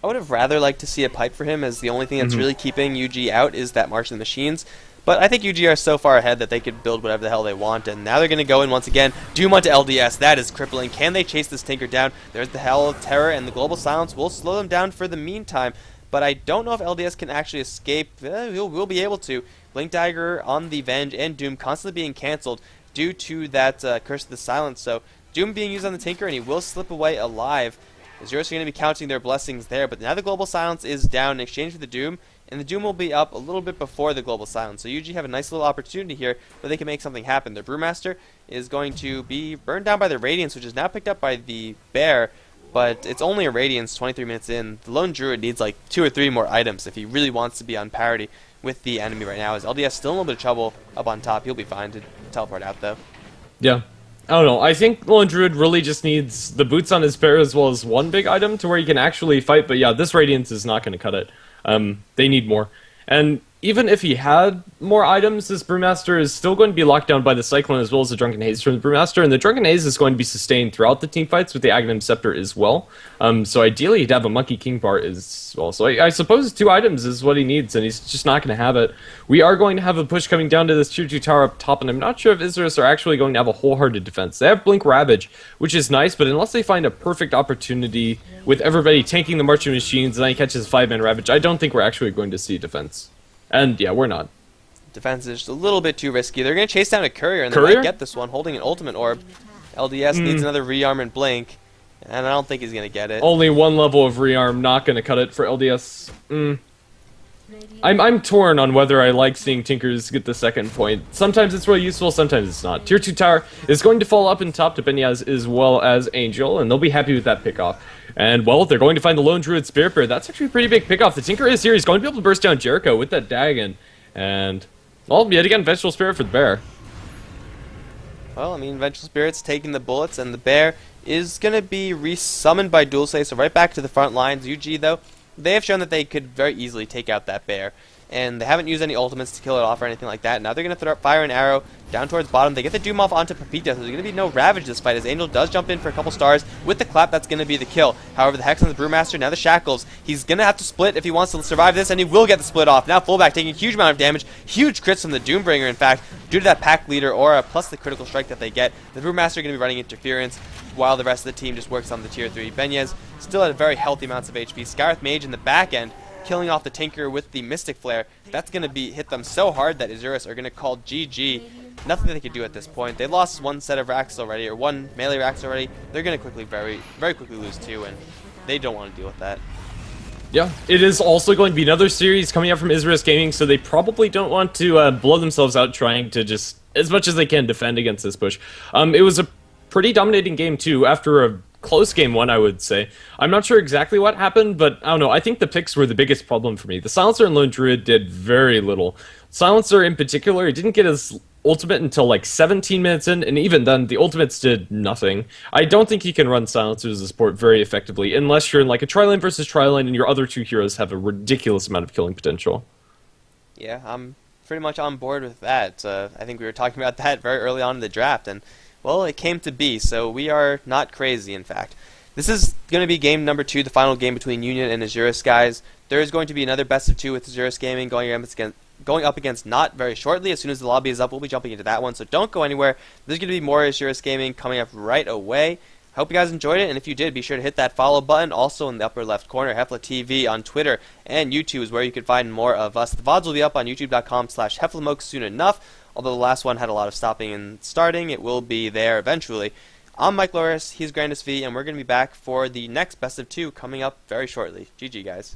Speaker 1: I would have rather liked to see a pipe for him, as the only thing that's really keeping UG out is that March of the Machines. But I think UG are so far ahead that they could build whatever the hell they want, and now they're going to go in once again. Doom onto LDS, that is crippling. Can they chase this Tinker down? There's the Hell of Terror, and the Global Silence will slow them down for the meantime. But I don't know if LDS can actually escape. We'll be able to. Blink Dagger on the Venge and Doom constantly being cancelled due to that Curse of the Silence. So Doom being used on the Tinker, and he will slip away alive. Isurus are going to be counting their blessings there, but now the Global Silence is down in exchange for the Doom, and the Doom will be up a little bit before the Global Silence. So UG have a nice little opportunity here where they can make something happen. Their Brewmaster is going to be burned down by the Radiance, which is now picked up by the Bear, but it's only a Radiance 23 minutes in. The Lone Druid needs like 2 or 3 more items if he really wants to be on parity with the enemy right now, as LDS still in a little bit of trouble up on top. He'll be fine to teleport out, though.
Speaker 2: Yeah. I don't know, I think Lone Druid really just needs the boots on his pair as well as one big item to where he can actually fight, but yeah, this Radiance is not going to cut it. They need more. And even if he had more items, this Brewmaster is still going to be locked down by the Cyclone as well as the Drunken Haze from the Brewmaster, and the Drunken Haze is going to be sustained throughout the teamfights with the Aghanim Scepter as well. So ideally he'd have a Monkey King bar as well. So I suppose 2 items is what he needs, and he's just not going to have it. We are going to have a push coming down to this tier 2 tower up top, and I'm not sure if Isurus are actually going to have a wholehearted defense. They have Blink Ravage, which is nice, but unless they find a perfect opportunity with everybody tanking the Marching Machines and then he catches 5-man Ravage, I don't think we're actually going to see defense. And yeah, we're not.
Speaker 1: Defense is just a little bit too risky. They're going to chase down a Courier, and they might get this one, holding an Ultimate Orb. LDS needs another Rearm and Blink, and I don't think he's going to get it.
Speaker 2: Only 1 level of Rearm, not going to cut it for LDS. I'm torn on whether I like seeing Tinkers get the second point. Sometimes it's really useful, sometimes it's not. Tier 2 tower is going to fall up in top to Benyaz as well as Angel, and they'll be happy with that pickoff. And, well, they're going to find the Lone Druid Spirit Bear. That's actually a pretty big pickoff. The Tinker is here. He's going to be able to burst down Jericho with that Dagon. And, well, yet again, Vengeful Spirit for the Bear.
Speaker 1: Well, I mean, Vengeful Spirit's taking the bullets, and the Bear is going to be resummoned by Dulce, so right back to the front lines. UG, though, they have shown that they could very easily take out that Bear, and they haven't used any ultimates to kill it off or anything like that. Now they're going to fire an arrow down towards bottom. They get the Doom off onto Pepita, so there's going to be no Ravage this fight, as Angel does jump in for a couple stars. With the clap, that's going to be the kill. However, the Hex on the Brewmaster, now the Shackles. He's going to have to split if he wants to survive this, and he will get the split off. Now fullback taking a huge amount of damage. Huge crits from the Doombringer, in fact, due to that Pack Leader aura, plus the critical strike that they get. The Brewmaster are going to be running interference, while the rest of the team just works on the tier 3. Benyaz still at very healthy amounts of HP. Scarith Mage in the back end, killing off the Tinker with the Mystic Flare. That's going to be hit them so hard that Isurus are going to call GG. Nothing that they could do at this point. They lost 1 set of racks already, or 1 melee racks already. They're going to very quickly lose 2, and they don't want to deal with that.
Speaker 2: Yeah, it is also going to be another series coming out from Isurus Gaming, so they probably don't want to blow themselves out trying to just, as much as they can, defend against this push. It was a pretty dominating game, too, after a close game 1, I would say. I'm not sure exactly what happened, but I don't know. I think the picks were the biggest problem for me. The Silencer and Lone Druid did very little. Silencer, in particular, he didn't get his ultimate until like 17 minutes in, and even then, the ultimates did nothing. I don't think he can run Silencers as a support very effectively, unless you're in like a tri-lane versus tri-lane and your other 2 heroes have a ridiculous amount of killing potential.
Speaker 1: Yeah, I'm pretty much on board with that. I think we were talking about that very early on in the draft, and well, it came to be, so we are not crazy, in fact. This is going to be game number 2, the final game between Union and Isurus, guys. There is going to be another best of 2 with Isurus Gaming going up against Not very shortly. As soon as the lobby is up, we'll be jumping into that one, so don't go anywhere. There's going to be more Isurus Gaming coming up right away. Hope you guys enjoyed it, and if you did, be sure to hit that follow button. Also in the upper left corner, HeflaTV on Twitter and YouTube is where you can find more of us. The VODs will be up on youtube.com/HeflaMoke soon enough. Although the last one had a lot of stopping and starting, it will be there eventually. I'm Mike Loris, he's Grandis V, and we're going to be back for the next best of 2 coming up very shortly. GG, guys.